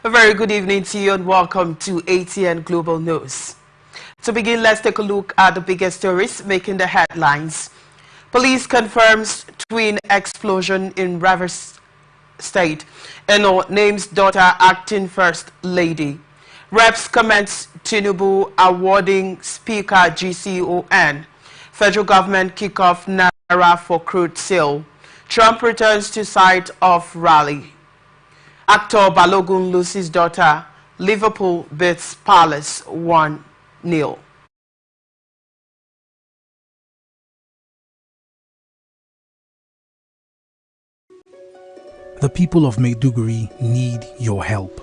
A very good evening to you and welcome to ATN Global News. To begin, let's take a look at the biggest stories making the headlines. Police confirms twin explosion in Rivers State. Eno names daughter acting first lady. Reps comments Tinubu awarding Speaker GCON. Federal government kick off Naira for crude sale. Trump returns to site of rally. Actor Balogun loses daughter. Liverpool beats Palace 1-0. The people of Maiduguri need your help.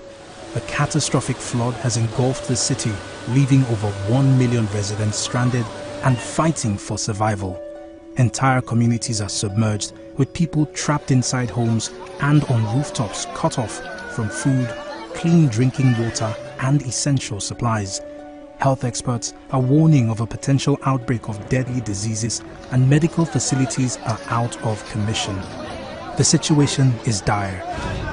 A catastrophic flood has engulfed the city, leaving over 1 million residents stranded and fighting for survival. Entire communities are submerged, with people trapped inside homes and on rooftops cut off from food, clean drinking water and essential supplies. Health experts are warning of a potential outbreak of deadly diseases and medical facilities are out of commission. The situation is dire.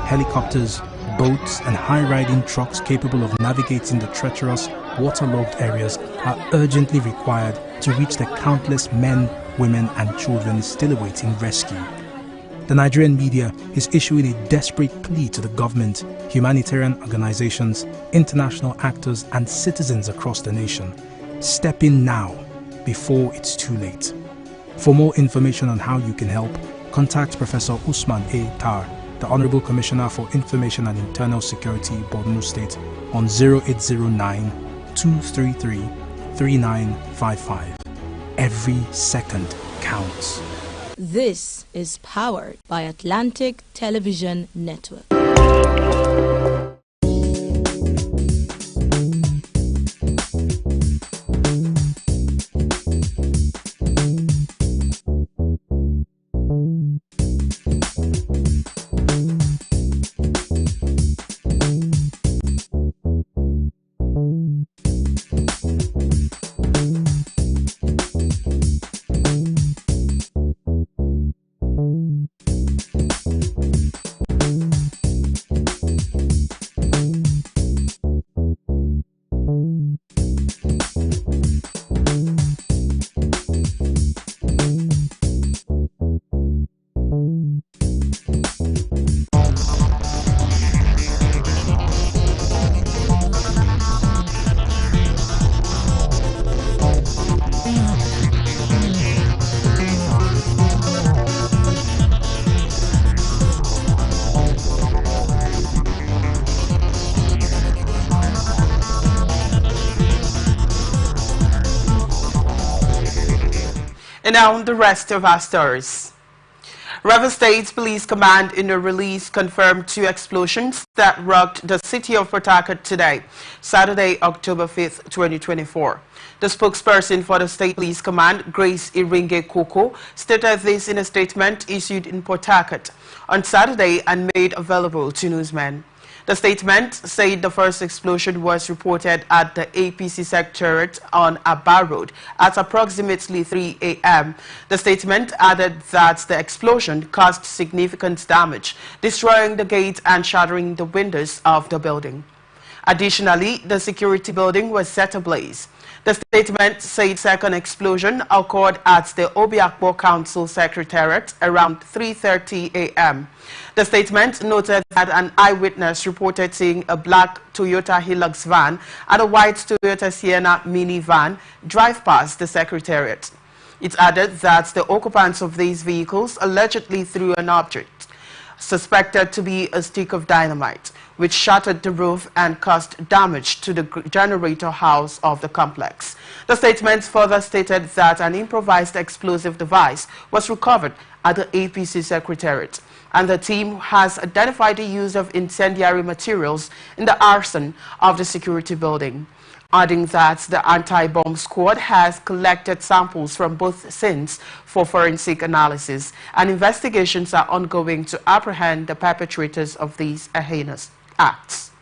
Helicopters, boats and high-riding trucks capable of navigating the treacherous, waterlogged areas are urgently required to reach the countless men, women and children still awaiting rescue. The Nigerian media is issuing a desperate plea to the government, humanitarian organizations, international actors and citizens across the nation. Step in now, before it's too late. For more information on how you can help, contact Professor Usman A. Tar, the Honorable Commissioner for Information and Internal Security, Borno State, on 0809-233-3955. Every second counts. This is powered by Atlantic Television Network. And now the rest of our stories. Rivers State Police Command in a release confirmed 2 explosions that rocked the city of Port Harcourt today, Saturday, October 5th, 2024. The spokesperson for the State Police Command, Grace Iringe Koko, stated this in a statement issued in Port Harcourt on Saturday and made available to newsmen. The statement said the first explosion was reported at the APC Secretariat on Aba Road at approximately 3 a.m. The statement added that the explosion caused significant damage, destroying the gate and shattering the windows of the building. Additionally, the security building was set ablaze. The statement said second explosion occurred at the Obiakpo Council Secretariat around 3:30 a.m. The statement noted that an eyewitness reported seeing a black Toyota Hilux van and a white Toyota Sienna minivan drive past the Secretariat. It added that the occupants of these vehicles allegedly threw an object suspected to be a stick of dynamite, which shattered the roof and caused damage to the generator house of the complex. The statement further stated that an improvised explosive device was recovered at the APC Secretariat, and the team has identified the use of incendiary materials in the arson of the security building, adding that the anti-bomb squad has collected samples from both scenes for forensic analysis, and investigations are ongoing to apprehend the perpetrators of these heinous acts.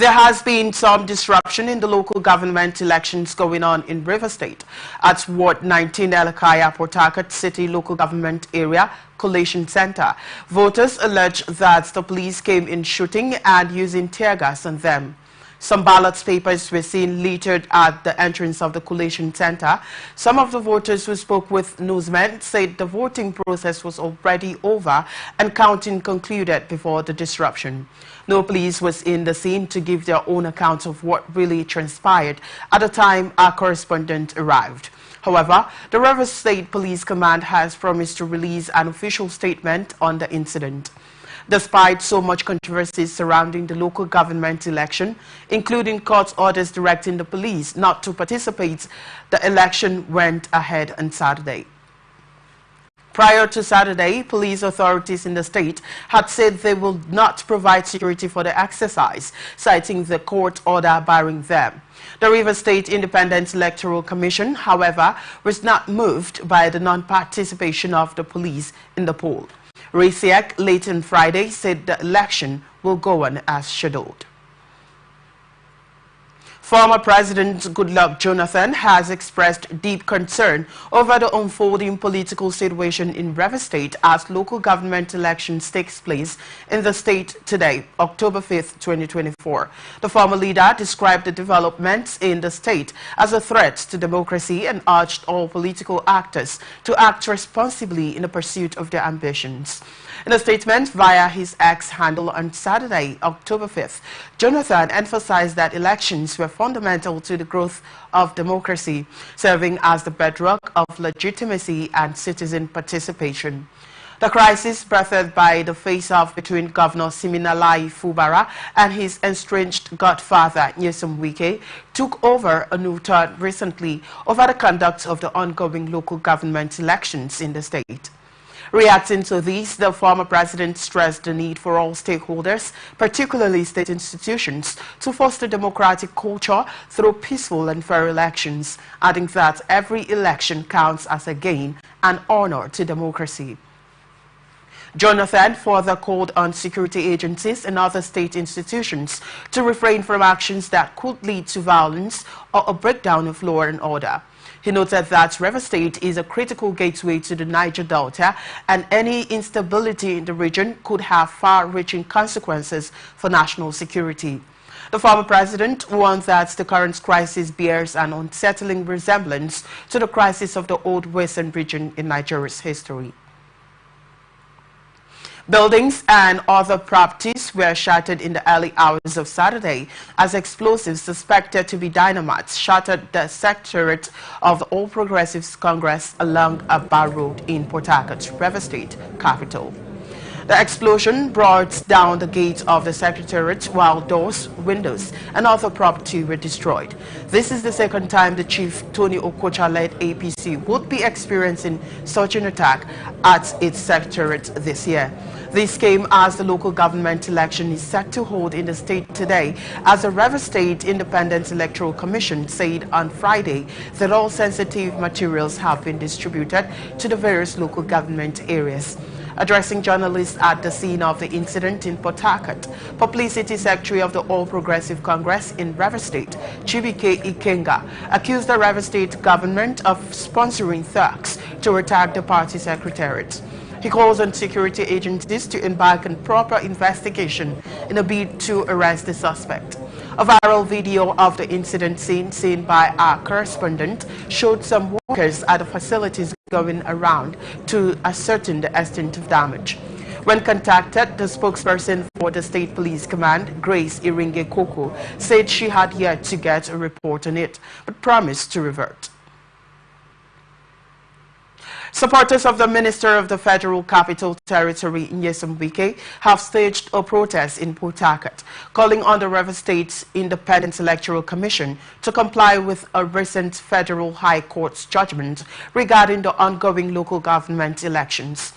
There has been some disruption in the local government elections going on in River State at Ward 19 Elakaya, Port Harcourt City Local Government Area Collation Center. Voters allege that the police came in shooting and using tear gas on them. Some ballot papers were seen littered at the entrance of the collation center. Some of the voters who spoke with newsmen said the voting process was already over and counting concluded before the disruption. No police was in the scene to give their own account of what really transpired at the time our correspondent arrived. However, the River State Police Command has promised to release an official statement on the incident. Despite so much controversy surrounding the local government election, including court orders directing the police not to participate, the election went ahead on Saturday. Prior to Saturday, police authorities in the state had said they will not provide security for the exercise, citing the court order barring them. The River State Independent Electoral Commission, however, was not moved by the non-participation of the police in the poll. Rasiak late on Friday said the election will go on as scheduled. Former President Goodluck Jonathan has expressed deep concern over the unfolding political situation in River State as local government elections takes place in the state today, October 5th, 2024. The former leader described the developments in the state as a threat to democracy and urged all political actors to act responsibly in the pursuit of their ambitions. In a statement via his X handle on Saturday, October 5th, Jonathan emphasized that elections were fundamental to the growth of democracy, serving as the bedrock of legitimacy and citizen participation. The crisis birthed by the face-off between Governor Siminalayi Fubara and his estranged godfather, Nyesom Wike, took over a new turn recently over the conduct of the ongoing local government elections in the state. Reacting to these, the former president stressed the need for all stakeholders, particularly state institutions, to foster democratic culture through peaceful and fair elections, adding that every election counts as a gain and honor to democracy. Jonathan further called on security agencies and other state institutions to refrain from actions that could lead to violence or a breakdown of law and order. He noted that River State is a critical gateway to the Niger Delta, and any instability in the region could have far-reaching consequences for national security. The former president warned that the current crisis bears an unsettling resemblance to the crisis of the old Western region in Nigeria's history. Buildings and other properties were shattered in the early hours of Saturday as explosives suspected to be dynamite shattered the secretariat of the All Progressives Congress along Abba Road in Port Harcourt, River State capital. The explosion brought down the gate of the secretariat while doors, windows and other property were destroyed. This is the second time the chief Tony Okocha-led APC would be experiencing such an attack at its secretariat this year. This came as the local government election is set to hold in the state today, as the River State Independent Electoral Commission said on Friday that all sensitive materials have been distributed to the various local government areas. Addressing journalists at the scene of the incident in Port Harcourt, Publicity Secretary of the All Progressive Congress in River State, Chibike Ikenga, accused the River State government of sponsoring thugs to attack the party secretariat. He calls on security agencies to embark on proper investigation in a bid to arrest the suspect. A viral video of the incident scene seen by our correspondent showed some workers at the facilities going around to ascertain the extent of damage. When contacted, the spokesperson for the State Police Command, Grace Iringe Koko, said she had yet to get a report on it, but promised to revert. Supporters of the Minister of the Federal Capital Territory, Nyesom Wike, have staged a protest in Port Harcourt, calling on the River State Independent Electoral Commission to comply with a recent Federal High Court's judgment regarding the ongoing local government elections.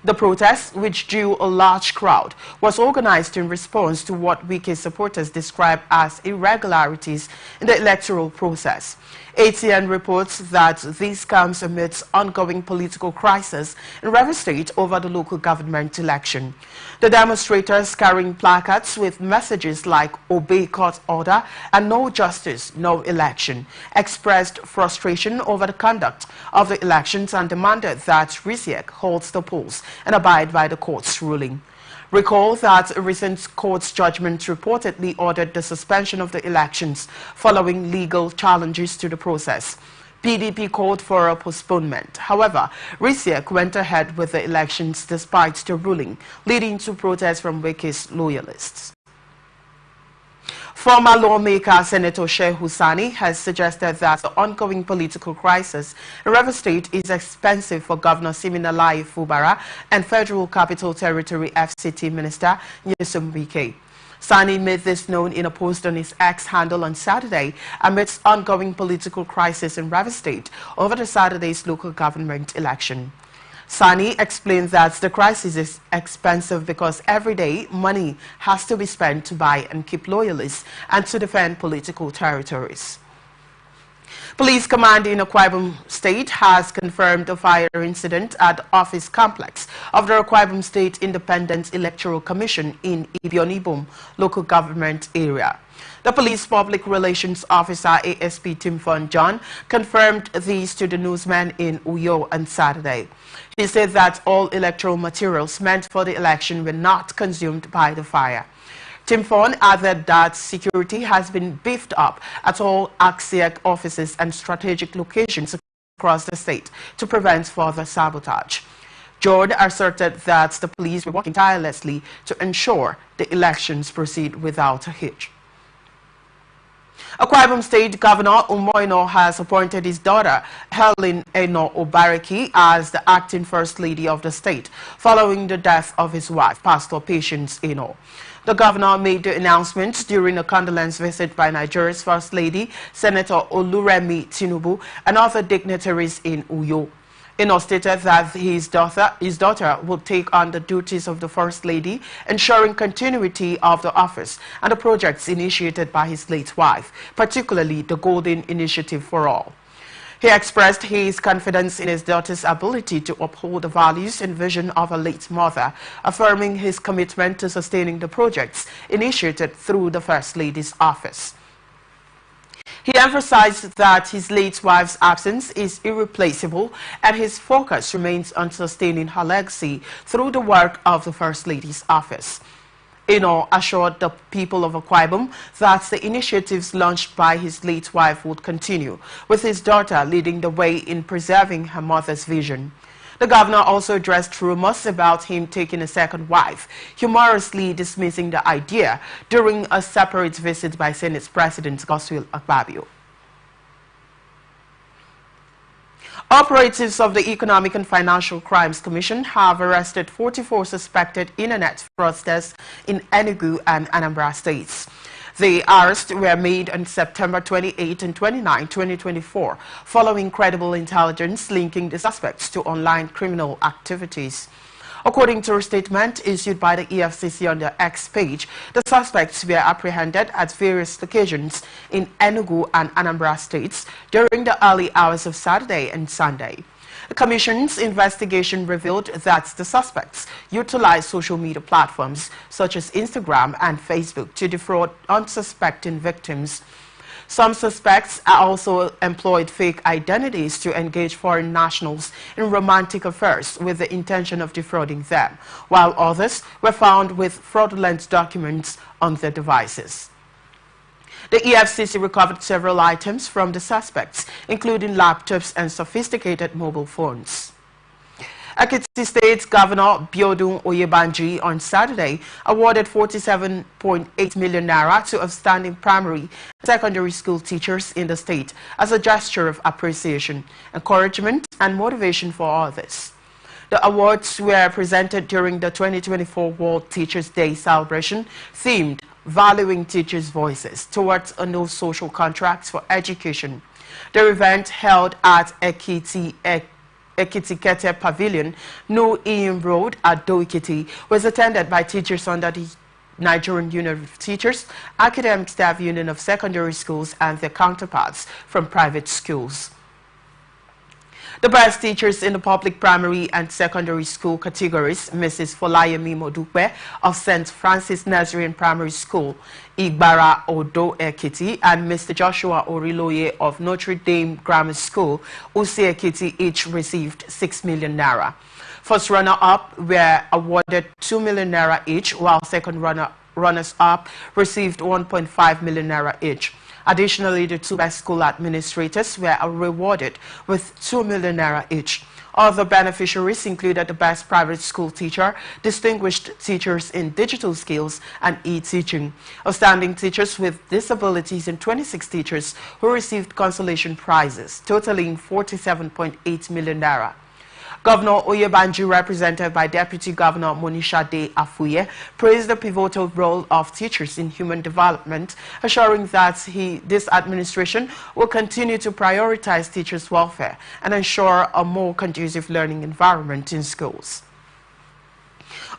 The protest, which drew a large crowd, was organized in response to what Wike's supporters described as irregularities in the electoral process. ATN reports that this comes amidst ongoing political crisis in Rivers State over the local government election. The demonstrators carrying placards with messages like "Obey Court Order" and "No Justice, No Election" expressed frustration over the conduct of the elections and demanded that RISIEC holds the polls and abide by the court's ruling. Recall that a recent court's judgment reportedly ordered the suspension of the elections following legal challenges to the process. PDP called for a postponement. However, RISIEC went ahead with the elections despite the ruling, leading to protests from Wiki's loyalists. Former lawmaker Senator Sheikh Hussaini has suggested that the ongoing political crisis in Rivers State is expensive for Governor Siminalayi Fubara and Federal Capital Territory FCT Minister Nyesom Wike. Sani made this known in a post on his X handle on Saturday amidst ongoing political crisis in Rivers State over the Saturday's local government election. Sani explained that the crisis is expensive because every day money has to be spent to buy and keep loyalists and to defend political territories. Police command in Akwa Ibom State has confirmed a fire incident at the office complex of the Akwa Ibom State Independent Electoral Commission in Ibionibom local government area. The police public relations officer ASP Timfon John confirmed these to the newsmen in Uyo on Saturday. He said that all electoral materials meant for the election were not consumed by the fire. Timfon added that security has been beefed up at all AXIEC offices and strategic locations across the state to prevent further sabotage. John asserted that the police were working tirelessly to ensure the elections proceed without a hitch. Akwa Ibom State Governor Umoino has appointed his daughter, Helen Eno Obareki, as the acting First Lady of the state, following the death of his wife, Pastor Patience Eno. The governor made the announcement during a condolence visit by Nigeria's First Lady, Senator Oluremi Tinubu, and other dignitaries in Uyo. Eno stated that his daughter will take on the duties of the First Lady, ensuring continuity of the office and the projects initiated by his late wife, particularly the Golden Initiative for All. He expressed his confidence in his daughter's ability to uphold the values and vision of her late mother, affirming his commitment to sustaining the projects initiated through the First Lady's office. He emphasized that his late wife's absence is irreplaceable and his focus remains on sustaining her legacy through the work of the First Lady's office. Eno assured the people of Akwa Ibom that the initiatives launched by his late wife would continue, with his daughter leading the way in preserving her mother's vision. The governor also addressed rumors about him taking a second wife, humorously dismissing the idea during a separate visit by Senate President Godswill Akpabio. Operatives of the Economic and Financial Crimes Commission have arrested 44 suspected internet fraudsters in Enugu and Anambra states. The arrests were made on September 28 and 29, 2024, following credible intelligence linking the suspects to online criminal activities. According to a statement issued by the EFCC on their X page, the suspects were apprehended at various locations in Enugu and Anambra states during the early hours of Saturday and Sunday. The Commission's investigation revealed that the suspects utilized social media platforms such as Instagram and Facebook to defraud unsuspecting victims. Some suspects also employed fake identities to engage foreign nationals in romantic affairs with the intention of defrauding them, while others were found with fraudulent documents on their devices. The EFCC recovered several items from the suspects, including laptops and sophisticated mobile phones. Ekiti State Governor Biodun Oyebanji on Saturday awarded 47.8 million naira to outstanding primary and secondary school teachers in the state as a gesture of appreciation, encouragement, and motivation for others. The awards were presented during the 2024 World Teachers' Day celebration themed Valuing Teachers' Voices towards a No Social Contracts for Education. The event held at Ekiti Kete Pavilion, New Ian Road at Doikiti, was attended by teachers under the Nigerian Union of Teachers, Academic Staff Union of Secondary Schools, and their counterparts from private schools. The best teachers in the public primary and secondary school categories, Mrs. Folayemi Modupe of St. Francis Nursery and Primary School, Igbara Odo Ekiti, and Mr. Joshua Oriloye of Notre Dame Grammar School, Usi Ekiti, each received 6 million naira. First runner-up were awarded 2 million naira each, while second runners-up received 1.5 million naira each. Additionally, the two best school administrators were rewarded with 2 million naira each. Other beneficiaries included the best private school teacher, distinguished teachers in digital skills and e-teaching, outstanding teachers with disabilities, and 26 teachers who received consolation prizes, totaling 47.8 million naira. Governor Oyebanji, represented by Deputy Governor Monisha De Afuye, praised the pivotal role of teachers in human development, assuring that this administration will continue to prioritize teachers' welfare and ensure a more conducive learning environment in schools.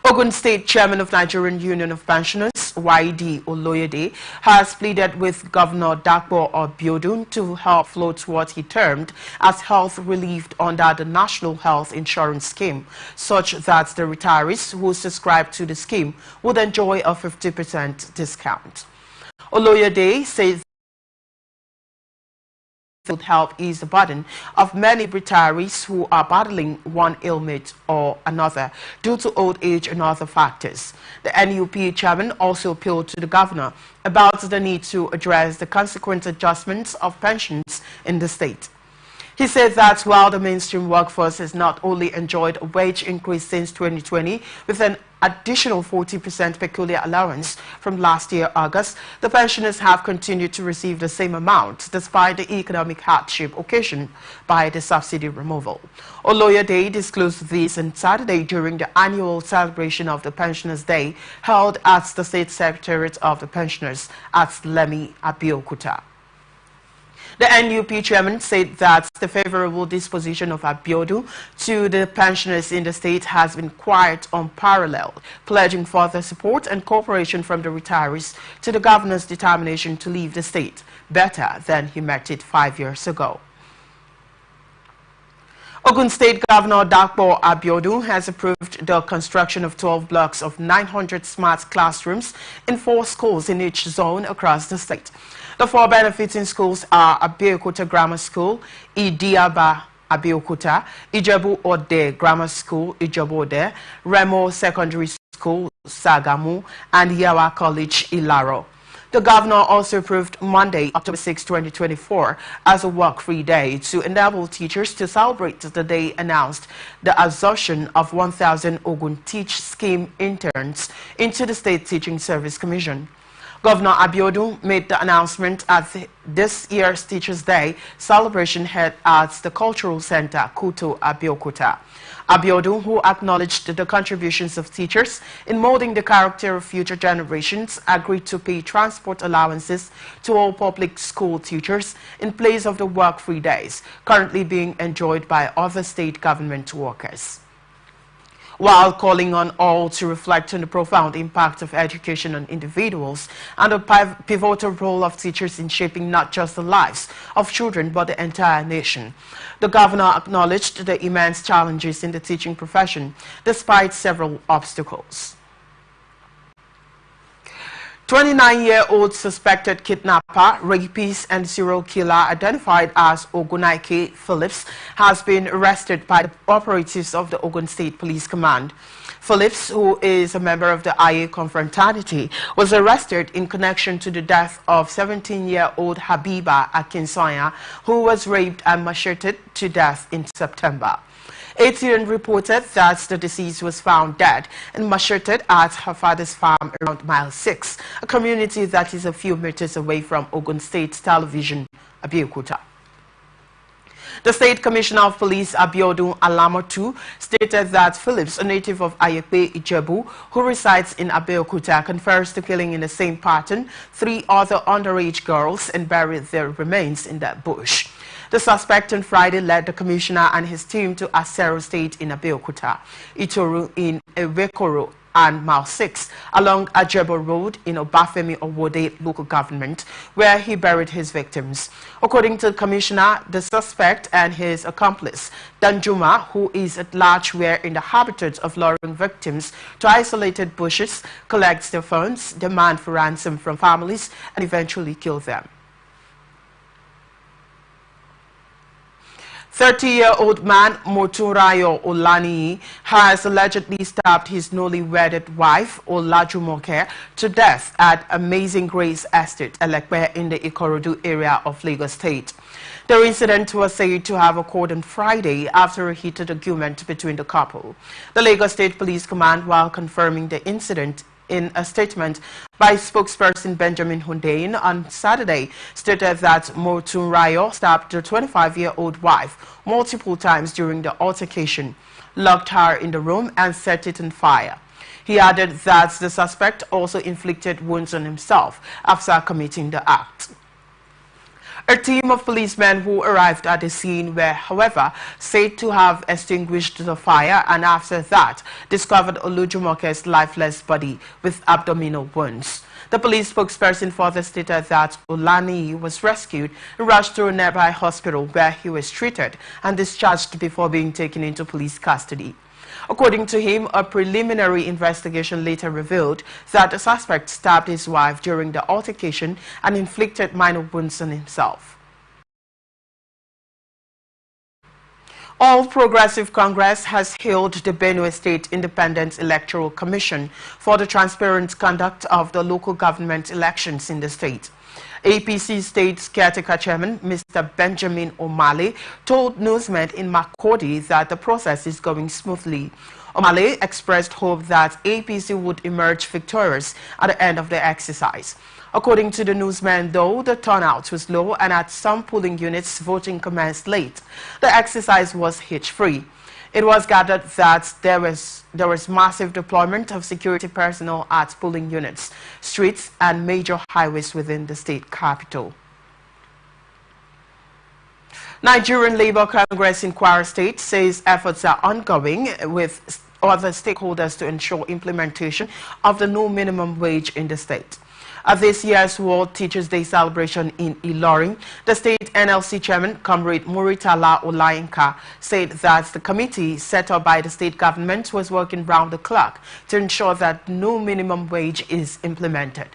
Ogun State Chairman of Nigerian Union of Pensioners, YD Oloyede, has pleaded with Governor Dakpo Abiodun to help float what he termed as health relief under the National Health Insurance Scheme, such that the retirees who subscribe to the scheme would enjoy a 50% discount. Oloyede says would help ease the burden of many retirees who are battling one ailment or another due to old age and other factors. The NUP chairman also appealed to the governor about the need to address the consequent adjustments of pensions in the state. He said that while the mainstream workforce has not only enjoyed a wage increase since 2020 with an additional 40% peculiar allowance from last year August, the pensioners have continued to receive the same amount despite the economic hardship occasioned by the subsidy removal. Oloyede disclosed this on Saturday during the annual celebration of the Pensioners' Day held at the State Secretariat of the Pensioners at Lemi, Abeokuta. The NUP chairman said that the favorable disposition of Abiodun to the pensioners in the state has been quite unparalleled, pledging further support and cooperation from the retirees to the governor's determination to leave the state better than he met it 5 years ago. Ogun State Governor Dakpo Abiodun has approved the construction of 12 blocks of 900 smart classrooms in 4 schools in each zone across the state. The 4 benefiting schools are Abeokuta Grammar School, Idiaba Abeokuta, Ijebu Ode Grammar School, Ijebu Ode, Remo Secondary School, Sagamu, and Yawa College, Ilaro. The governor also approved Monday, October 6, 2024, as a work-free day to enable teachers to celebrate the day announced the absorption of 1,000 Ogun Teach Scheme interns into the State Teaching Service Commission. Governor Abiodun made the announcement at this year's Teachers' Day celebration held at the Cultural Center, Kuto, Abeokuta. Abiodun, who acknowledged the contributions of teachers in molding the character of future generations, agreed to pay transport allowances to all public school teachers in place of the work-free days currently being enjoyed by other state government workers, while calling on all to reflect on the profound impact of education on individuals and the pivotal role of teachers in shaping not just the lives of children but the entire nation. The governor acknowledged the immense challenges in the teaching profession despite several obstacles. 29-year-old suspected kidnapper, rapist, and serial killer identified as Ogunaike Phillips has been arrested by the operatives of the Ogun State Police Command. Phillips, who is a member of the IA confraternity, was arrested in connection to the death of 17-year-old Habiba Akinsoya, who was raped and macheted to death in September. ATN reported that the deceased was found dead and macheted at her father's farm around Mile 6, a community that is a few meters away from Ogun State Television, Abeokuta. The State Commissioner of Police, Abiodun Alamotu, stated that Phillips, a native of Ayepe, Ijebu, who resides in Abeokuta, confessed to killing in the same pattern 3 other underage girls and buried their remains in that bush. The suspect on Friday led the commissioner and his team to Asero State in Abeokuta, Itoru in Ewekoro and Mile 6 along Ajebo Road in Obafemi Owode local government, where he buried his victims. According to the commissioner, the suspect and his accomplice, Danjuma, who is at large, were in the habit of luring victims to isolated bushes, collect their funds, demand for ransom from families, and eventually kill them. 30-year-old man Motunrayo Olaniyi has allegedly stabbed his newly wedded wife Olajumoke to death at Amazing Grace Estate, Elekpe, in the Ikorodu area of Lagos State. The incident was said to have occurred on Friday after a heated argument between the couple. The Lagos State Police Command, while confirming the incident in a statement by spokesperson Benjamin Hundeyin on Saturday, stated that Motunrayo stabbed the 25-year-old wife multiple times during the altercation, locked her in the room and set it on fire. He added that the suspect also inflicted wounds on himself after committing the act. A team of policemen who arrived at the scene were, however, said to have extinguished the fire and after that discovered Olajumoke's lifeless body with abdominal wounds. The police spokesperson further stated that Olaniyi was rescued and rushed to a nearby hospital where he was treated and discharged before being taken into police custody. According to him, a preliminary investigation later revealed that the suspect stabbed his wife during the altercation and inflicted minor wounds on himself. All Progressive Congress has hailed the Benue State Independent Electoral Commission for the transparent conduct of the local government elections in the state. APC State Caretaker Chairman Mr. Benjamin Omale told newsmen in Makurdi that the process is going smoothly. Omale expressed hope that APC would emerge victorious at the end of the exercise. According to the newsman, though, the turnout was low and at some polling units voting commenced late. The exercise was hitch-free. It was gathered that there was massive deployment of security personnel at polling units, streets and major highways within the state capital. Nigerian Labour Congress in Kwara State says efforts are ongoing with other stakeholders to ensure implementation of the new minimum wage in the state. At this year's World Teachers' Day celebration in Ilorin, the state NLC chairman, Comrade Muritala Olayinka, said that the committee set up by the state government was working round the clock to ensure that no minimum wage is implemented.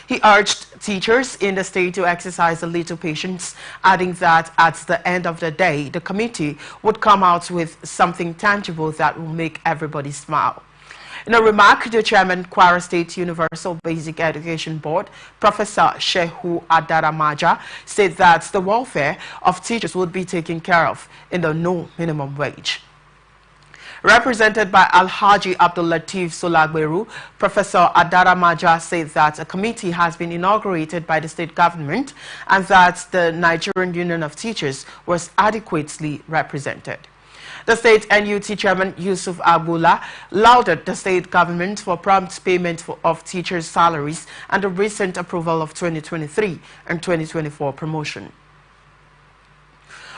He urged teachers in the state to exercise a little patience, adding that at the end of the day, the committee would come out with something tangible that will make everybody smile. In a remark, the chairman, Kwara State Universal Basic Education Board, Professor Shehu Adaramaja, said that the welfare of teachers would be taken care of in the no minimum wage. Represented by Alhaji Abdul Latif Solagberu, Professor Adaramaja said that a committee has been inaugurated by the state government and that the Nigerian Union of Teachers was adequately represented. The state NUT chairman Yusuf Agula lauded the state government for prompt payment of teachers' salaries and the recent approval of 2023 and 2024 promotion.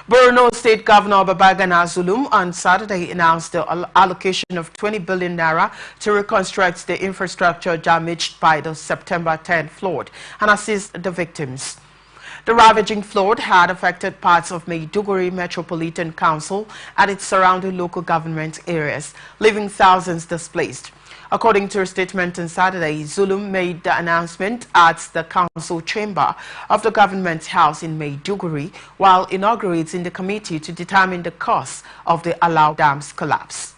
Borno State Governor Babagana Zulum on Saturday announced the allocation of 20 billion naira to reconstruct the infrastructure damaged by the September 10 flood and assist the victims. The ravaging flood had affected parts of Maiduguri Metropolitan Council and its surrounding local government areas, leaving thousands displaced. According to a statement on Saturday, Zulum made the announcement at the council chamber of the government house in Maiduguri while inaugurating the committee to determine the cause of the Alau Dam's collapse.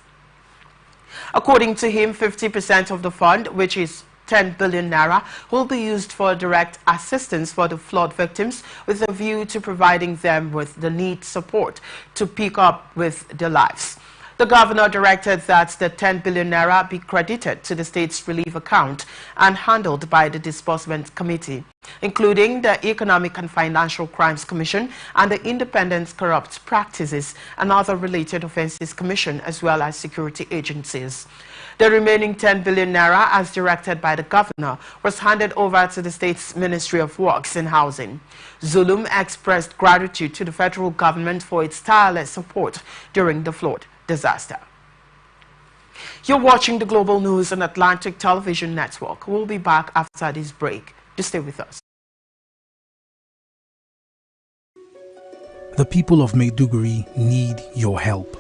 According to him, 50% of the fund, which is 10 billion naira, will be used for direct assistance for the flood victims with a view to providing them with the needed support to pick up with their lives. The governor directed that the 10 billion naira be credited to the state's relief account and handled by the disbursement committee, including the Economic and Financial Crimes Commission and the Independent Corrupt Practices and Other Related Offences Commission, as well as security agencies. The remaining 10 billion naira, as directed by the governor, was handed over to the state's Ministry of Works and Housing. Zulum expressed gratitude to the federal government for its tireless support during the flood disaster. You're watching the Global News on Atlantic Television Network. We'll be back after this break. Just stay with us. The people of Maiduguri need your help.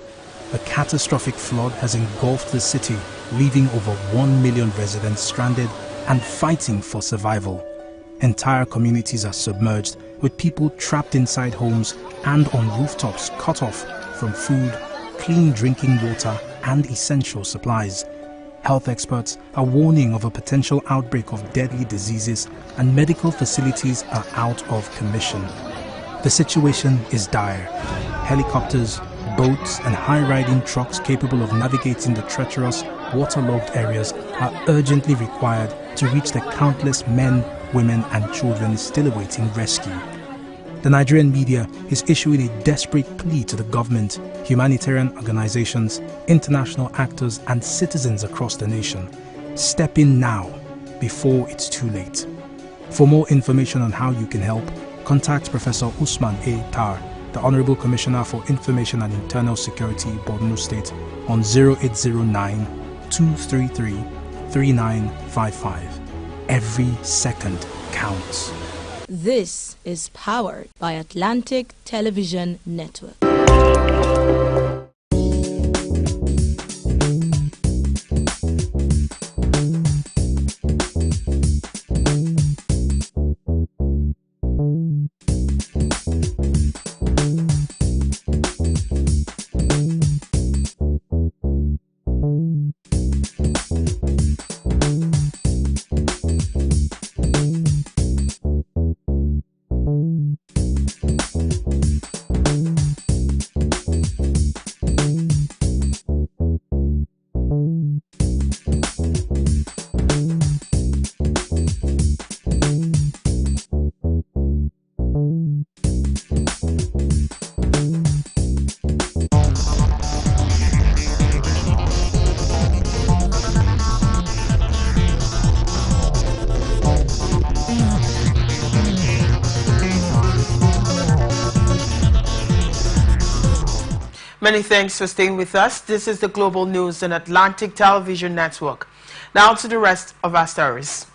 A catastrophic flood has engulfed the city, leaving over 1 million residents stranded and fighting for survival. Entire communities are submerged, with people trapped inside homes and on rooftops cut off from food, clean drinking water and essential supplies. Health experts are warning of a potential outbreak of deadly diseases, and medical facilities are out of commission. The situation is dire. Helicopters, boats and high-riding trucks capable of navigating the treacherous, waterlogged areas are urgently required to reach the countless men, women and children still awaiting rescue. The Nigerian media is issuing a desperate plea to the government, humanitarian organizations, international actors and citizens across the nation. Step in now, before it's too late. For more information on how you can help, contact Professor Usman A. Tar, the Honorable Commissioner for Information and Internal Security, Borno State, on 0809-233-3955. Every second counts. This is powered by Atlantic Television Network. Many thanks for staying with us. This is the Global News on Atlantic Television Network. Now to the rest of our stories.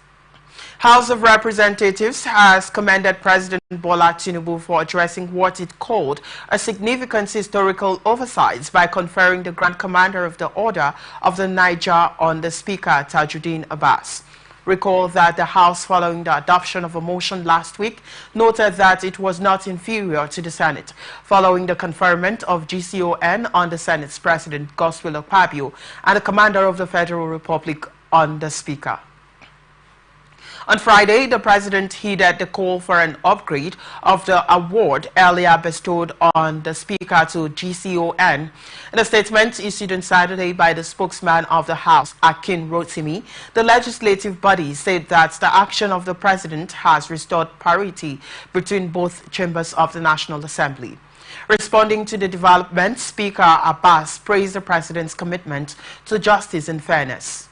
House of Representatives has commended President Bola Tinubu for addressing what it called a significant historical oversight by conferring the Grand Commander of the Order of the Niger on the Speaker, Tajuddin Abbas. Recall that the House, following the adoption of a motion last week, noted that it was not inferior to the Senate, following the conferment of GCON on the Senate's President, Godswill Akpabio, and the Commander of the Federal Republic on the Speaker. On Friday, the President heeded the call for an upgrade of the award earlier bestowed on the Speaker to GCON. In a statement issued on Saturday by the spokesman of the House, Akin Rotimi, the legislative body said that the action of the President has restored parity between both chambers of the National Assembly. Responding to the development, Speaker Abbas praised the President's commitment to justice and fairness.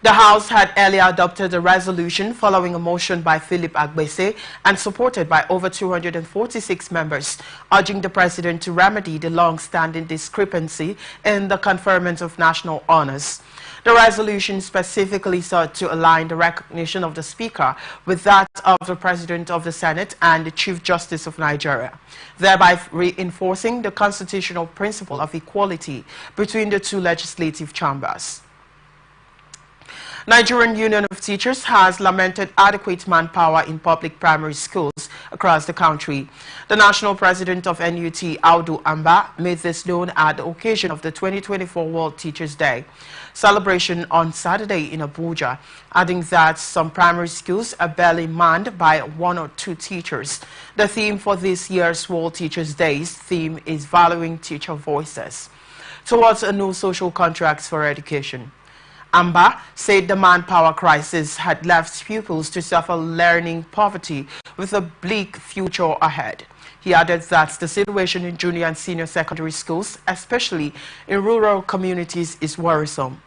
The House had earlier adopted a resolution following a motion by Philip Agbese and supported by over 246 members, urging the President to remedy the long-standing discrepancy in the conferment of national honors. The resolution specifically sought to align the recognition of the Speaker with that of the President of the Senate and the Chief Justice of Nigeria, thereby reinforcing the constitutional principle of equality between the two legislative chambers. Nigerian Union of Teachers has lamented adequate manpower in public primary schools across the country. The national president of NUT, Audu Amba, made this known at the occasion of the 2024 World Teachers' Day celebration on Saturday in Abuja, adding that some primary schools are barely manned by 1 or 2 teachers. The theme for this year's World Teachers' Day's theme is Valuing Teacher Voices towards a new social contracts for education. Amba said the manpower crisis had left pupils to suffer learning poverty with a bleak future ahead. He added that the situation in junior and senior secondary schools, especially in rural communities, is worrisome.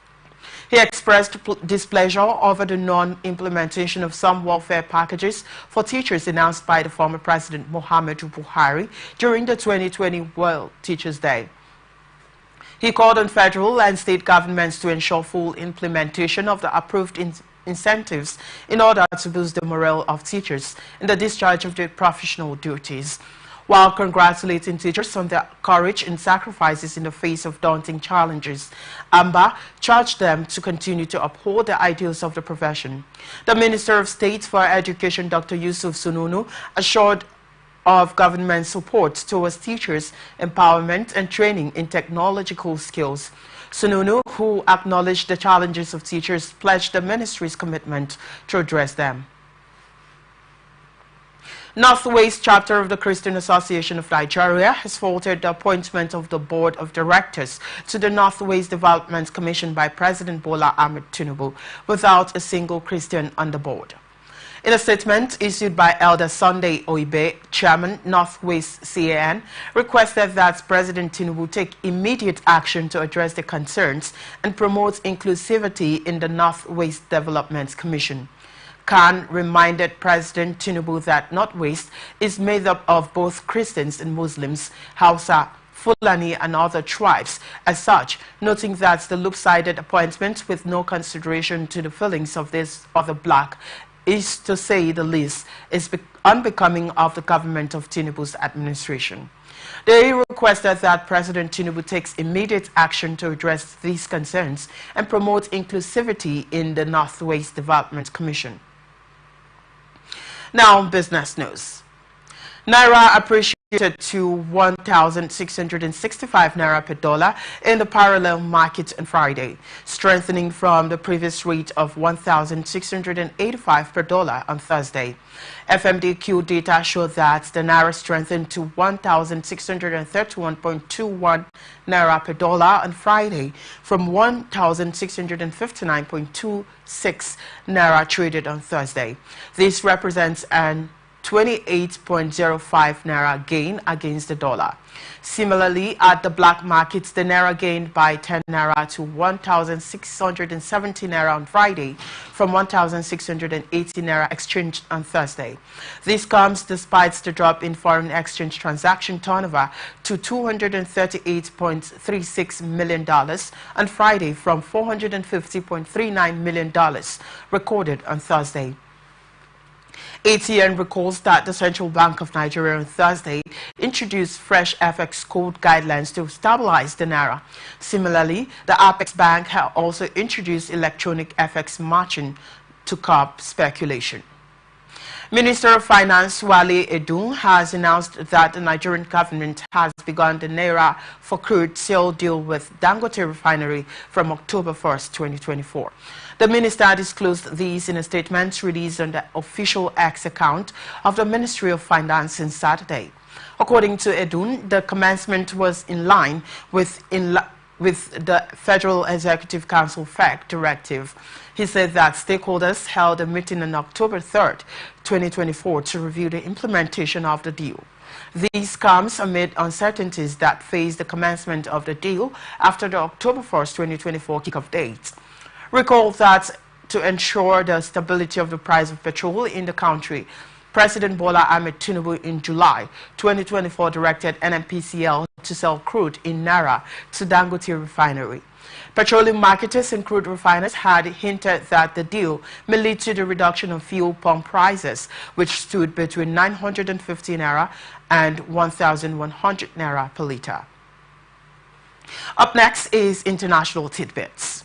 He expressed displeasure over the non-implementation of some welfare packages for teachers announced by the former President Muhammadu Buhari during the 2020 World Teachers' Day. He called on federal and state governments to ensure full implementation of the approved incentives in order to boost the morale of teachers in the discharge of their professional duties. While congratulating teachers on their courage and sacrifices in the face of daunting challenges, Amba charged them to continue to uphold the ideals of the profession. The Minister of State for Education, Dr. Yusuf Sununu, assured of government support towards teachers' empowerment and training in technological skills. Sununu, who acknowledged the challenges of teachers, pledged the ministry's commitment to address them. Northwest chapter of the Christian Association of Nigeria has faulted the appointment of the board of directors to the Northwest Development Commission by President Bola Ahmed Tinubu without a single Christian on the board. In a statement issued by Elder Sunday Oibe, Chairman, Northwest CAN, requested that President Tinubu take immediate action to address the concerns and promote inclusivity in the Northwest Development Commission. Khan reminded President Tinubu that Northwest is made up of both Christians and Muslims, Hausa, Fulani and other tribes. As such, noting that the loop-sided appointment with no consideration to the feelings of this other bloc is, to say the least, is unbecoming of the government of Tinubu's administration. They requested that President Tinubu takes immediate action to address these concerns and promote inclusivity in the Northwest Development Commission. Now, business news. Naira appreciated to 1,665 Naira per dollar in the parallel market on Friday, strengthening from the previous rate of 1,685 per dollar on Thursday. FMDQ data showed that the Naira strengthened to 1,631.21 Naira per dollar on Friday from 1,659.26 Naira traded on Thursday. This represents an 28.05 Naira gain against the dollar. Similarly, at the black markets, the Naira gained by 10 Naira to 1,670 Naira on Friday from 1,680 Naira exchanged on Thursday. This comes despite the drop in foreign exchange transaction turnover to $238.36 million on Friday from $450.39 million recorded on Thursday. ATN recalls that the Central Bank of Nigeria on Thursday introduced fresh FX code guidelines to stabilize the Naira. Similarly, the Apex Bank has also introduced electronic FX matching to curb speculation. Minister of Finance Wale Edun has announced that the Nigerian government has begun the Naira for crude sale deal with Dangote Refinery from October 1st, 2024. The minister disclosed these in a statement released on the official X account of the Ministry of Finance on Saturday. According to Edun, the commencement was in line with the Federal Executive Council FEC directive. He said that stakeholders held a meeting on October 3rd, 2024 to review the implementation of the deal. This comes amid uncertainties that face the commencement of the deal after the October 1st, 2024 kickoff date. Recall that to ensure the stability of the price of petrol in the country, President Bola Ahmed Tinubu in July 2024 directed NNPCL to sell crude in Naira to Dangote Refinery. Petroleum marketers and crude refiners had hinted that the deal may lead to the reduction of fuel pump prices, which stood between 950 Naira and 1,100 Naira per litre. Up next is international tidbits.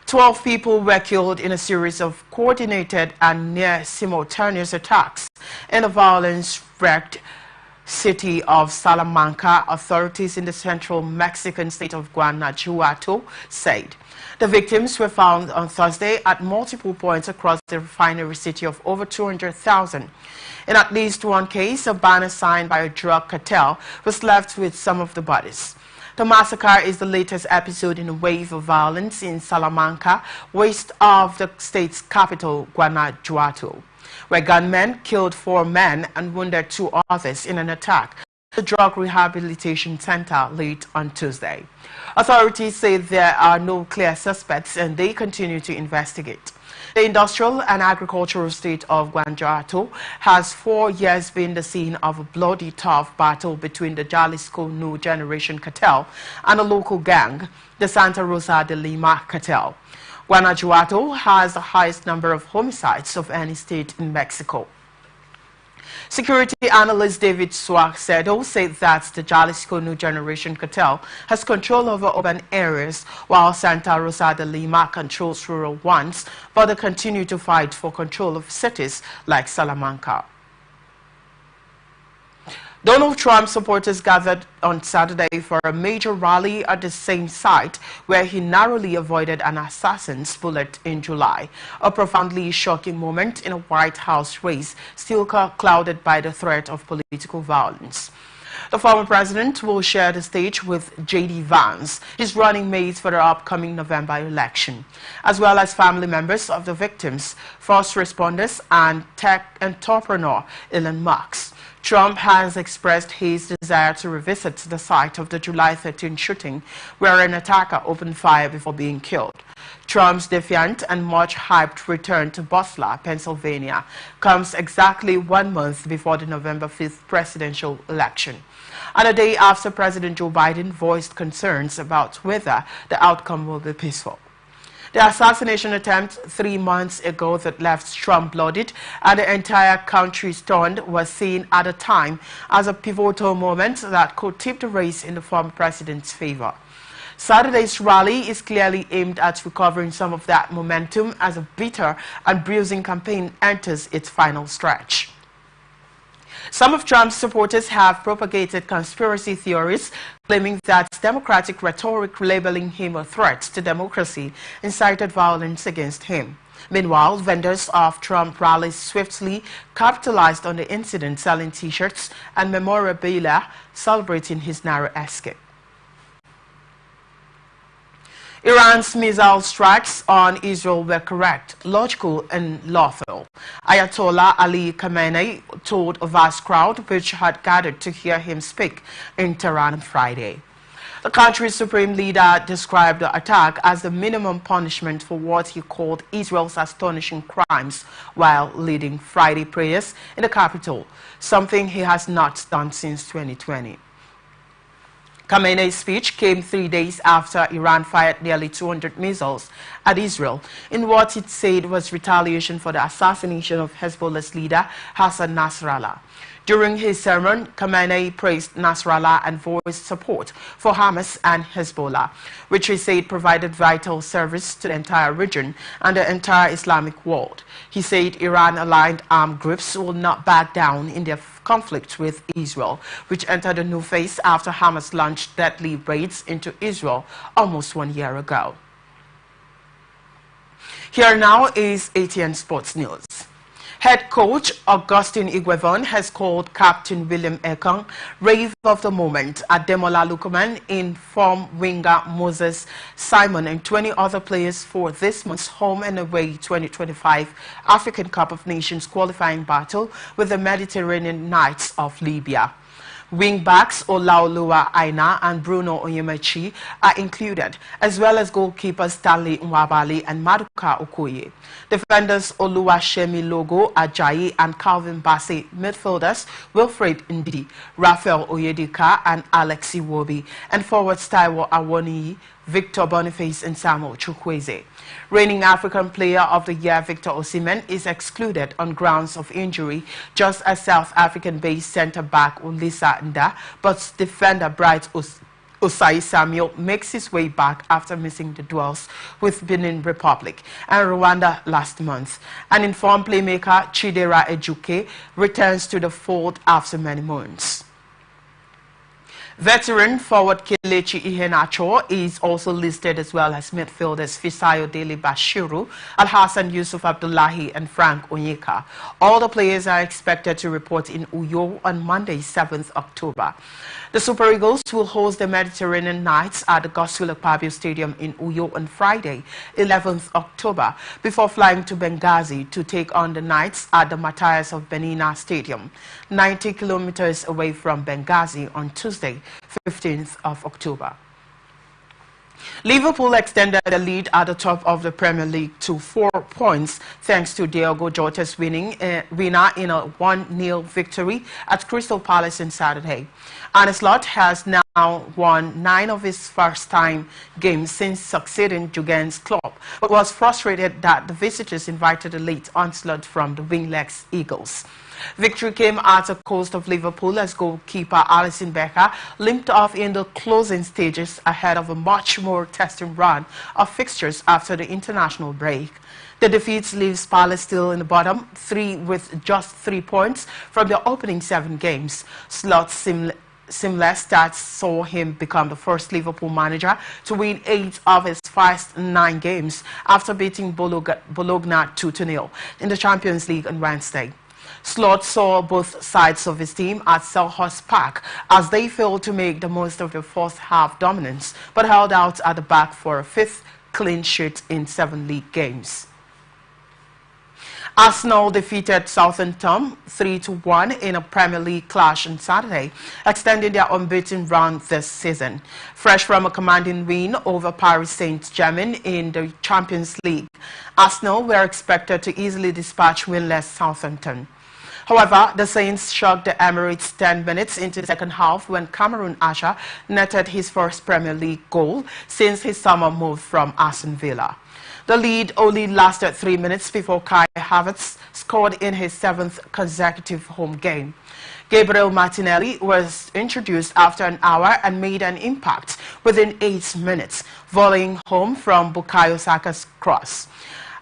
12 people were killed in a series of coordinated and near-simultaneous attacks in the violence-wrecked city of Salamanca, authorities in the central Mexican state of Guanajuato said. The victims were found on Thursday at multiple points across the refinery city of over 200,000. In at least one case, a banner signed by a drug cartel was left with some of the bodies. The massacre is the latest episode in a wave of violence in Salamanca, west of the state's capital, Guanajuato, where gunmen killed 4 men and wounded 2 others in an attack the Drug Rehabilitation Center late on Tuesday. Authorities say there are no clear suspects and they continue to investigate. The industrial and agricultural state of Guanajuato has for years been the scene of a bloody tough battle between the Jalisco New Generation cartel and a local gang, the Santa Rosa de Lima cartel. Guanajuato has the highest number of homicides of any state in Mexico. Security analyst David Suacedo said that the Jalisco New Generation cartel has control over urban areas while Santa Rosa de Lima controls rural ones, but they continue to fight for control of cities like Salamanca. Donald Trump supporters gathered on Saturday for a major rally at the same site where he narrowly avoided an assassin's bullet in July, a profoundly shocking moment in a White House race still clouded by the threat of political violence. The former president will share the stage with J.D. Vance, his running mate for the upcoming November election, as well as family members of the victims, first responders, and tech entrepreneur Elon Musk. Trump has expressed his desire to revisit the site of the July 13 shooting, where an attacker opened fire before being killed. Trump's defiant and much hyped return to Butler, Pennsylvania, comes exactly 1 month before the November 5th presidential election, and a day after President Joe Biden voiced concerns about whether the outcome will be peaceful. The assassination attempt 3 months ago that left Trump bloodied and the entire country stunned was seen at the time as a pivotal moment that could tip the race in the former president's favor. Saturday's rally is clearly aimed at recovering some of that momentum as a bitter and bruising campaign enters its final stretch. Some of Trump's supporters have propagated conspiracy theories claiming that Democratic rhetoric labeling him a threat to democracy incited violence against him. Meanwhile, vendors of Trump rallies swiftly capitalized on the incident, selling T-shirts and memorabilia celebrating his narrow escape. Iran's missile strikes on Israel were correct, logical and lawful, Ayatollah Ali Khamenei told a vast crowd which had gathered to hear him speak in Tehran on Friday. The country's supreme leader described the attack as the minimum punishment for what he called Israel's astonishing crimes while leading Friday prayers in the capital, something he has not done since 2020. Khamenei's speech came 3 days after Iran fired nearly 200 missiles at Israel in what it said was retaliation for the assassination of Hezbollah's leader Hassan Nasrallah. During his sermon, Khamenei praised Nasrallah and voiced support for Hamas and Hezbollah, which he said provided vital service to the entire region and the entire Islamic world. He said Iran-aligned armed groups will not back down in their conflict with Israel, which entered a new phase after Hamas launched deadly raids into Israel almost 1 year ago. Here now is ATN Sports News. Head coach Augustine Iguevon has called Captain William Ekong rave of the moment. Ademola Lookman informed winger Moses Simon and 20 other players for this month's home and away 2025 African Cup of Nations qualifying battle with the Mediterranean Knights of Libya. Wingbacks Olaoluwa Aina and Bruno Onyemachi are included, as well as goalkeepers Stanley Nwabali and Maduka Okoye. Defenders Oluwashemi Logo Ajayi and Calvin Bassey. Midfielders Wilfred Ndidi, Raphael Oyedika and Alex Iwobi. And forwards Taiwo Awoniyi, Victor Boniface and Samuel Chukwueze. Reigning African Player of the Year Victor Osimhen is excluded on grounds of injury, just as South African-based centre-back Ulisa Nda, but defender Bright Osai Samuel makes his way back after missing the duels with Benin Republic and Rwanda last month. An informed playmaker Chidera Ejuke returns to the fold after many months. Veteran forward Kelechi Iheanacho is also listed, as well as midfielders Fisayo Dele Bashiru, Alhassan Yusuf Abdullahi and Frank Onyeka. All the players are expected to report in Uyo on Monday, 7th October. The Super Eagles will host the Mediterranean Nights at the Godswill Akpabio Stadium in Uyo on Friday, 11th October, before flying to Benghazi to take on the Knights at the Matthias of Benina Stadium, 90 kilometers away from Benghazi on Tuesday, 15th of October. Liverpool extended the lead at the top of the Premier League to 4 points thanks to Diogo Jota's winner in a 1-0 victory at Crystal Palace on Saturday. Arne Slot has now won 9 of his first-time games since succeeding Jurgen Klopp, but was frustrated that the visitors invited a late onslaught from the wingless Eagles. Victory came at the cost of Liverpool as goalkeeper Alisson Becker limped off in the closing stages ahead of a much more testing run of fixtures after the international break. The defeat leaves Palace still in the bottom three with just 3 points from the opening 7 games. Slot's seamless stats saw him become the first Liverpool manager to win 8 of his first 9 games after beating Bologna 2-0 in the Champions League on Wednesday. Slot saw both sides of his team at Selhurst Park as they failed to make the most of their first half dominance, but held out at the back for a 5th clean sheet in 7 league games. Arsenal defeated Southampton 3-1 in a Premier League clash on Saturday, extending their unbeaten run this season. Fresh from a commanding win over Paris Saint-Germain in the Champions League, Arsenal were expected to easily dispatch winless Southampton. However, the Saints shocked the Emirates 10 minutes into the second half when Cameron Asher netted his first Premier League goal since his summer move from Aston Villa. The lead only lasted 3 minutes before Kai Havertz scored in his 7th consecutive home game. Gabriel Martinelli was introduced after an hour and made an impact within 8 minutes, volleying home from Bukayo Saka's cross.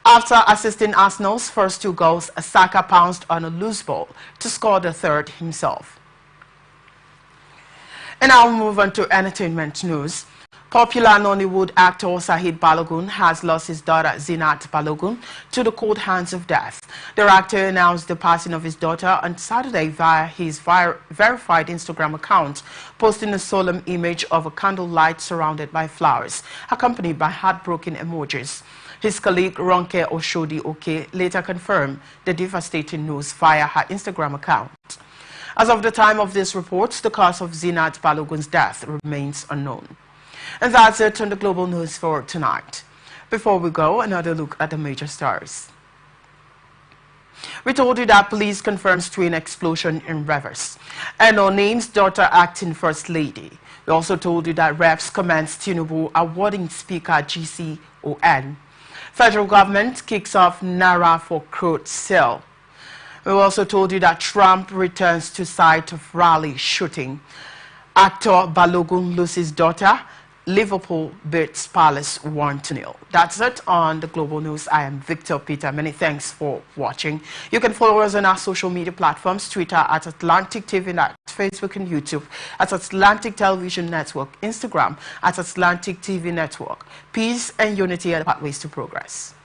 After assisting Arsenal's first 2 goals, Saka pounced on a loose ball to score the 3rd himself. And now we'll move on to entertainment news. Popular Nollywood actor Sahid Balogun has lost his daughter Zinat Balogun to the cold hands of death. The actor announced the passing of his daughter on Saturday via his verified Instagram account, posting a solemn image of a candlelight surrounded by flowers, accompanied by heartbroken emojis. His colleague Ronke Oshodi Oke later confirmed the devastating news via her Instagram account. As of the time of this report, the cause of Zinat Balogun's death remains unknown. And that's it on the global news for tonight. Before we go, another look at the major stars. We told you that police confirms twin explosion in Rivers. And no names daughter acting first lady. We also told you that reps commenced Tinubu awarding Speaker GCON. Federal government kicks off Naira for crude sale. We also told you that Trump returns to site of rally shooting. Actor Balogun loses daughter. Liverpool beats Palace 1-0. That's it on the Global News. I am Victor Peter. Many thanks for watching. You can follow us on our social media platforms, Twitter at Atlantic TV Net, Facebook and YouTube at Atlantic Television Network, Instagram at Atlantic TV Network. Peace and unity are the pathways to progress.